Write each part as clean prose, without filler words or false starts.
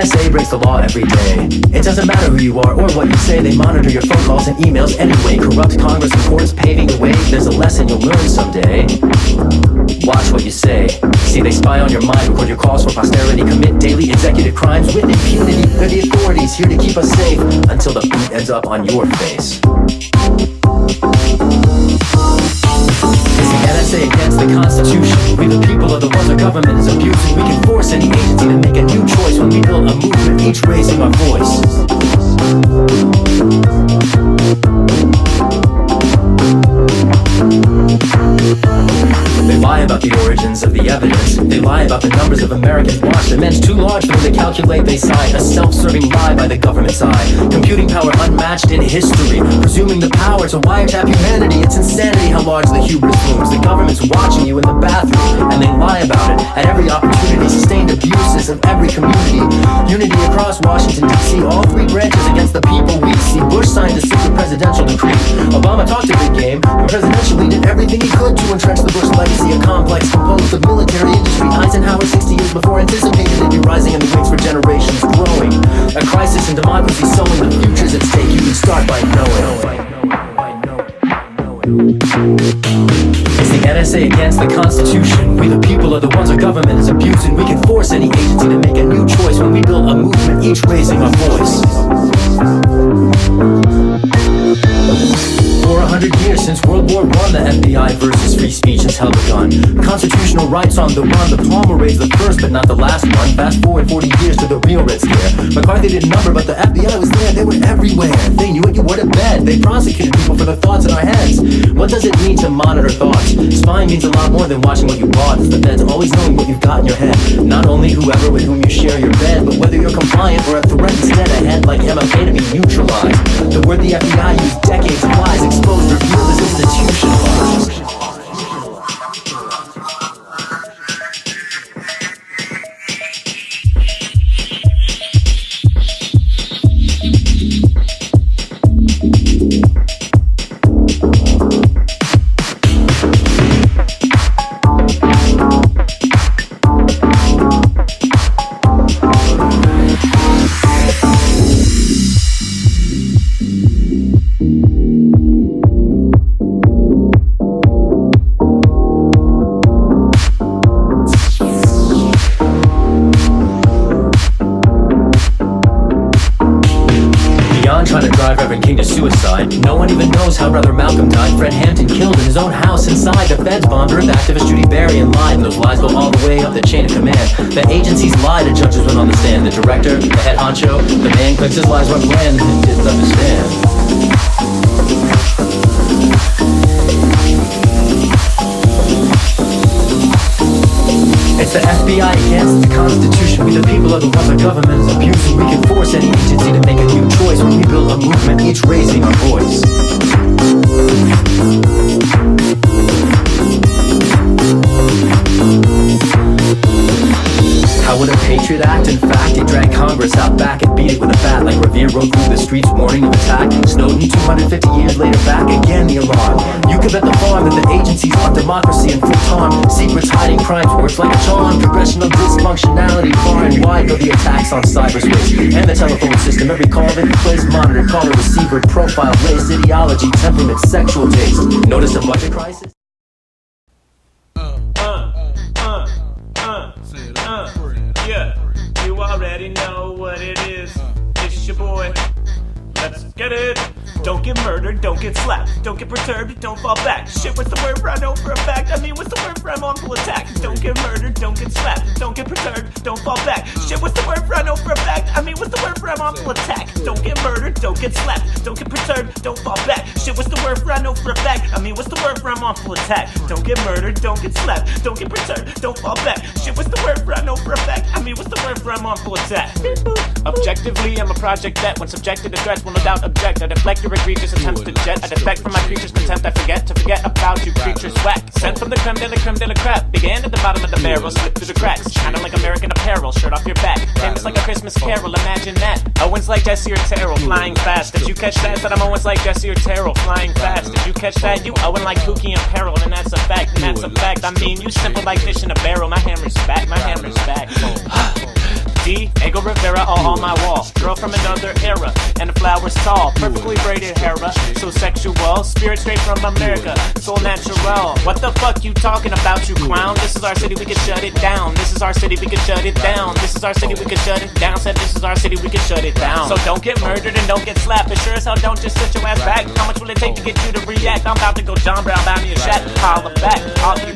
NSA breaks the law every day. It doesn't matter who you are or what you say. They monitor your phone calls and emails anyway. Corrupt Congress and courts paving the way. There's a lesson you'll learn someday. Watch what you say. See, they spy on your mind, record your calls for posterity, commit daily executive crimes with impunity. They're the authorities here to keep us safe until the boot ends up on your face. It's the NSA against the Constitution. We the people are the ones our government is abusing. We can force any agency to make a new choice when we build a movement, each raising our voice. They lie about the origins of the evidence. They lie about the numbers of Americans watched. Immense too large for them to calculate. They sign a self-serving lie by the government's eye. Computing power unmatched in history, presuming the power to wiretap humanity. It's insanity how large the hubris looms. The government's watching you in the bathroom, and they lie about it at every opportunity. Sustained abuses of every community. Unity across Washington D.C. All three branches against the people we see. Bush signed a secret presidential decree. Obama talked a big game, but presidentially did everything he could to entrench the Bush legacy. A complex composed of military industry. Eisenhower 60 years before anticipated it'd be rising in the wings for generations growing. A crisis in democracy sowing the future's at stake. You can start by knowing. It's the NSA against the Constitution. We the people are the ones our government is abusing. We can force any agency to make a new choice when we build a movement, each raising our voice. For 100 years since World War I, the FBI versus free speech has held a gun. Constitutional rights on the run. The palm will raise the first but not the last one. Fast forward 40 years to the real Red Scare. McCarthy didn't number but the FBI was there. They were everywhere. They knew it, you were to bed. They prosecuted people for the thoughts in our heads. What does it mean to monitor thoughts? Spying means a lot more than watching what you bought. It's the feds always knowing what you've got in your head. Not only whoever with whom you share your bed, but whether you're compliant or a threat instead. A head like MLK to be neutralized. The word the FBI used decades of lies. Exposed, revealed as institutionalized. No one even knows how Brother Malcolm died. Fred Hampton killed in his own house inside. The feds bombed Earth activist Judy Berry and lied. And those lies go all the way up the chain of command. The agencies lie to judges when on the stand. The director, the head honcho, the man claims his lies were planned and didn't understand. It's the FBI against the Constitution. We the people are the ones our government is abusing. We can force any agency to make a new choice when we build a movement, each raising our voice. How would a patriot act? In fact, he dragged Congress out back and beat it with a bat. Like Revere rode through the streets warning of attack. Snowden 250 years later back again the alarm. You can bet the farm that the agencies want democracy and full time. Secrets hiding crimes works like a charm. Congressional dysfunctionality far and wide go the attacks on cyberspace and the telephone system. Every call that you place monitored, caller receiver, profile, race, ideology, temperament, sexual taste. Notice the budget crisis? Yeah, you already know what it is. It's your boy. Let's get it. Don't get murdered, don't get slapped. Don't get perturbed, don't fall back. Shit, what's the word for I know for a fact? I mean, what's the word for I'm on full attack? Don't get murdered, don't get slapped. Don't get perturbed, don't fall back. Shit, what's the word for I know for a fact? I mean, what's the word for I'm on full attack? Don't get murdered, don't get slapped. Don't get perturbed, don't fall back. Shit, what's the word for I know for a fact? I mean, what's the word for I'm on full attack? Don't get murdered, don't get slapped. Don't get perturbed, don't fall back. Shit, what's the word for I know for a fact? I mean, what's the word for I'm on full attack? Objectively, I'm a project that when subjected to threats will no doubt object. I deflect your egregious attempts to jet. I defect from my creature's contempt. I forget to forget about you creatures whack. Sent from the creme de la crap. Began at the bottom of the barrel, slipped through the cracks. Shining like American apparel, shirt off your back. Famous like a Christmas carol, imagine that. Owens like Jesse or Terrell, flying fast. Did you catch that? That I'm Owens like Jesse or Terrell, flying fast. Did you catch that? You Owen like Pookie and Peril, and that's a fact, and that's a fact. I mean, you simple like fish in a barrel. My hammer's back, my hammer's back. D, Diego Rivera all on my wall. Girl from another era, and the flowers tall. Perfectly braided hair, so sexual. Spirit straight from America, soul natural. What the fuck you talking about, you clown? This is our city, we can shut it down. This is our city, we can shut it down. This is our city, we can shut it down. Said this is our city, we can shut it down. So don't get murdered and don't get slapped. But sure as hell don't just sit your ass back. How much will it take to get you to react? I'm about to go John Brown, bound to your shack. Holla back,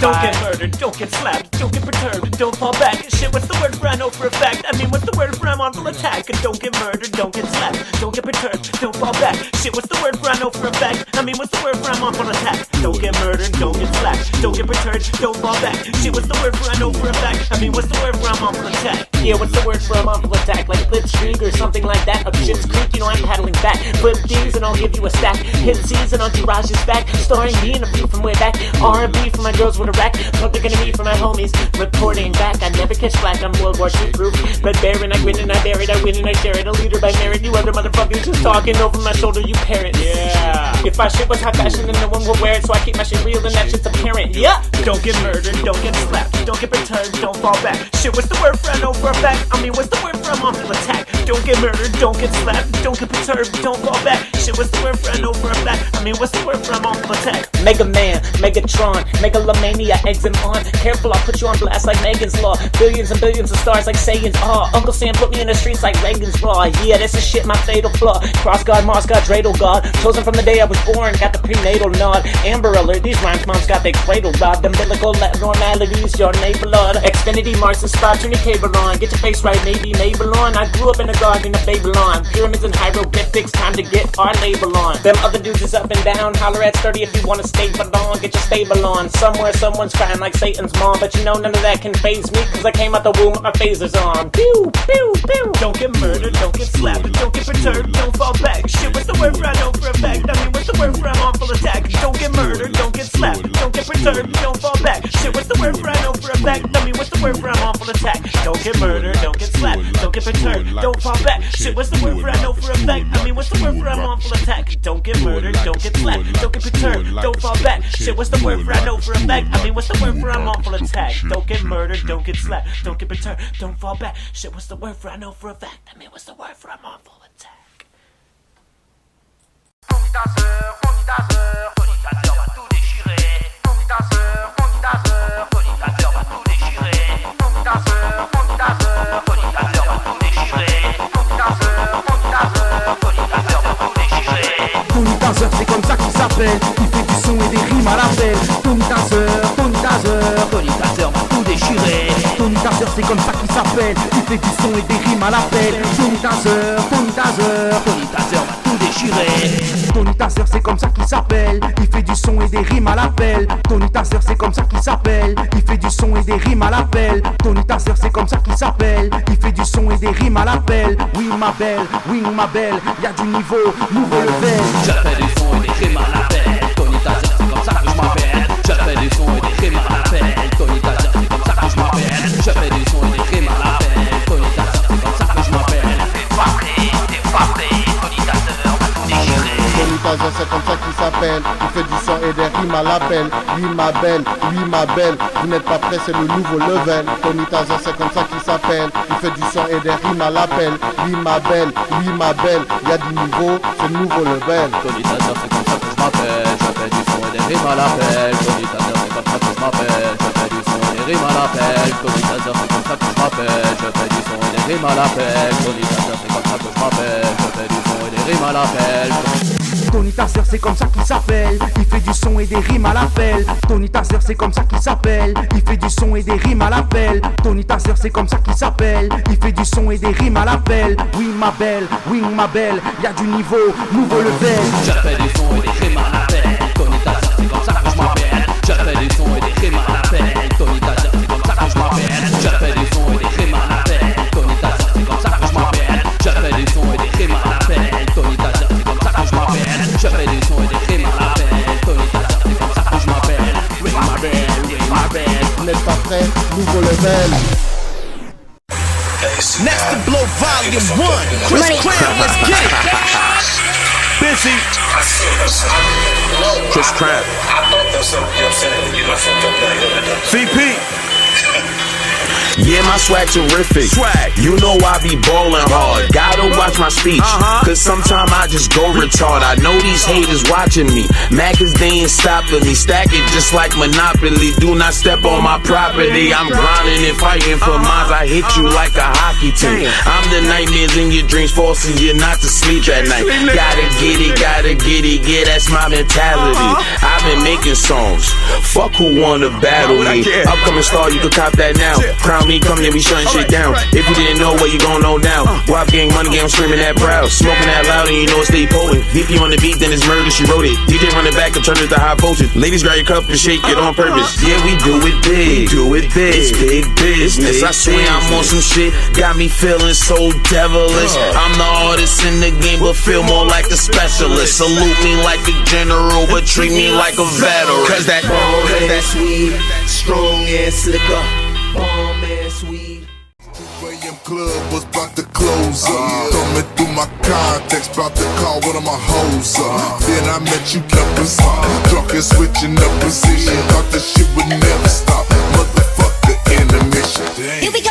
don't get murdered, don't get slapped. Don't get perturbed, don't fall back. Shit, what's the word for I know for a fact? I mean, what's the word for I'm on full attack? Don't get murdered, don't get slapped. Don't get perturbed, don't fall back. Shit, what's the word for I know for a fact? I mean, what's the word for I'm on full attack? Don't get murdered, don't get slapped. Don't get perturbed, don't fall back. Shit, what's the word for I know for a fact? I mean, what's the word for I'm on full attack? Yeah, what's the word for I'm on full attack? Like Blitzkrieg or something like that. Up Shit's Creek, you know I'm paddling back. Flip these and I'll give you a stack. Hit season, Entourage is back. Starring me and a few from way back. R&B for my girls with a rack. Public enemy for my homies. Reporting back, I never catch flack. I'm World War II proof. Red Bear and I grin and I bear it. I win and I share it. A leader by merit. You other motherfuckers just talking over my shoulder, you parrots. Yeah. If my shit was high fashion, then no one will wear it. So I keep my shit real and that shit's apparent. Yeah. Don't get murdered, don't get slapped. Don't get perturbed, don't fall back. Shit, what's the word for I know for a fact? I mean, what's the word for I'm on full attack? Don't get murdered, don't get slapped. Don't get perturbed, don't fall back. Shit, what's the word for I know for a fact? I mean, what's the word for I'm on full attack? Mega Man, Megatron, Megalomania, eggs him on. Careful, I'll put you on blast like Megan's Law. Billions and billions of stars like Sagan's Awe. Uncle Sam put me in the streets like Reagan's Raw. Yeah, this is shit, my fatal flaw. Cross God, Mars God, Dreidel God. Chosen from the day I was born, got the prenatal nod. Amber Alert, these rhymes moms got their cradle robbed. Umbilical abnormalities, your neighbor Lord. Xfinity marks the spot, turn your cable on. Get your face right, maybe Mabel on. I grew up in a garden of Babylon. Pyramids and hieroglyphics, time to get our label on. Them other dudes is up and down. Holler at sturdy if you wanna stay for long. Get your stable on. Somewhere someone's crying like Satan's mom. But you know none of that can faze me, cause I came out the womb with my phasers on. Pew, pew, pew. Don't get murdered, don't get slapped. Don't get perturbed, don't fall back. Shit, what's the word for I know for a fact? I mean, what's the word for I'm on full attack? Don't get murdered, don't get slapped. Don't get perturbed, don't fall back. Shit, what's the word for I know for a fact? I mean, what's the word for I'm on full attack? Don't get murdered, don't get slapped. Don't get perturbed, don't fall back. Shit, what's the word for I know for a fact? I mean, what's the word for I'm on full attack? Don't get murdered, don't get slapped. Don't get perturbed, don't fall back. Shit, what's the word for I know for a fact? I mean, what's the word for I'm on full attack? Don't get murdered, don't get slapped. Don't get perturbed, don't fall back. Shit, what's the word for I know for a fact? I mean, what's the word for I'm on full attack? Fonitateur va tout déchirer. Fonitateur va tout déchirer. Fonitateur va tout déchirer. Fonitateur, c'est comme ça qu'il s'appelle. Il fait du son et des rimes à l'appel. Fonitateur va tout déchirer. Fonitateur, c'est comme ça qu'il s'appelle. Il fait du son et des rimes à l'appel. Fonitateur va tout déchirer. Fonitateur, c'est comme ça qu'il s'appelle. Il fait du son et des rimes à l'appel. Fonitateur, c'est comme ça qu'il s'appelle. Il fait du son et des rimes à l'appel. Fonitateur, c'est comme ça qu'il s'appelle. Il fait du son et des rimes à l'appel. Oui ma belle, y'a du niveau, nouveau level. J'appelle du son et des rimes à l'appel. Fonitateur, c'est comme ça que je m'appelle. J'appelle du son et des rimes à l'appel. Fonitateur, c'est comme ça que je m'appelle. J'appelle du son et des rimes à l'appel. Fonitateur, c'est comme ça que je m'appelle. T'es fabré, fonitateur va tout déchirer. Fonitateur, c'est comme ça qu'il s'appelle. Il fait du son et des rimes à l'appel. Oui ma belle, vous n'êtes pas prêts, c'est le nouveau level. Fonitateur, c'est comme ça qu'il s'appelle. Il fait du son et des rimes à l'appel. Oui ma belle, y'a du niveau, c'est le nouveau level. Fonitateur, c'est comme ça que je m'appelle. J'appelle du son et des rimes à l'appel. Fonitateur, c'est comme ça que je m'appelle. J'appelle du son et des rimes à l'appel. Fonitateur, c'est comme ça que je m'appelle. J'appelle du son et des rimes à l'appel. Fonitateur, c'est comme ça que je m'appelle. J'appelle du son et des rimes à l'appel. Fonitateur, c'est comme ça qu'il s'appelle. Il fait du son et des rimes à l'appel. Fonitateur, c'est comme ça qu'il s'appelle. Il fait du son et des rimes à l'appel. Fonitateur, c'est comme ça qu'il s'appelle. Il fait du son et des rimes à l'appel. Oui ma belle, y'a du niveau, nouveau level. J'appelle du son et des rimes à l'appel. Fonitateur, c'est comme ça que je m'appelle. J'appelle du son et des rimes à l'appel. Fonitateur, c'est comme ça que je m'appelle. J'appelle du son et des rimes à l'appel. Fonitateur, c'est comme ça que je m'appelle. J'appelle du son et des rimes à l'appel. Fonitateur, c'est comme ça que je m'appelle. J'appelle du son et des rimes à l'appel. Fonitateur, c'est comme ça que je m'appelle. Ring my bell. Vous n'êtes pas prêts, nouveau level. Next to blow volume 1. Chris Crown, let's get it. Busy. Chris Crown. VP. Yeah, my swag terrific. You know I be ballin' hard. Gotta watch my speech, cause sometime I just go retard. I know these haters watching me, mad cause they ain't stopping me. Stack it just like Monopoly. Do not step on my property. I'm grinding and fighting for mines. I hit you like a hockey team. I'm the nightmares in your dreams, forcing you not to sleep at night. Gotta get it, yeah, that's my mentality. I've been making songs, fuck who wanna battle me. Upcoming star, you can cop that now. Crown me, come here, we shutting shit down. If you didn't know, what you gon' know now? Guap gang, money gang, I'm screaming that proud. Smoking that loud and you know it stay potent. VP on the beat, then it's murder, she wrote it. DJ run it back and turn it to high voltage. Ladies grab your cup and shake it on purpose. Yeah, we do it big, it's big business. I swear I'm on some shit, got me feeling so devilish. I'm the artist in the game, but feel more like a specialist. Salute me like a general, but treat me like a veteran. Cause that bomb ass weed, strong ass liquor, bomb ass weed. Club was about to close up. Coming through my contacts, about to call one of my hoes up. Then I met you campers, drunk and switching up position. Thought that shit would never stop. Motherfucker intermission. Damn. Here we go.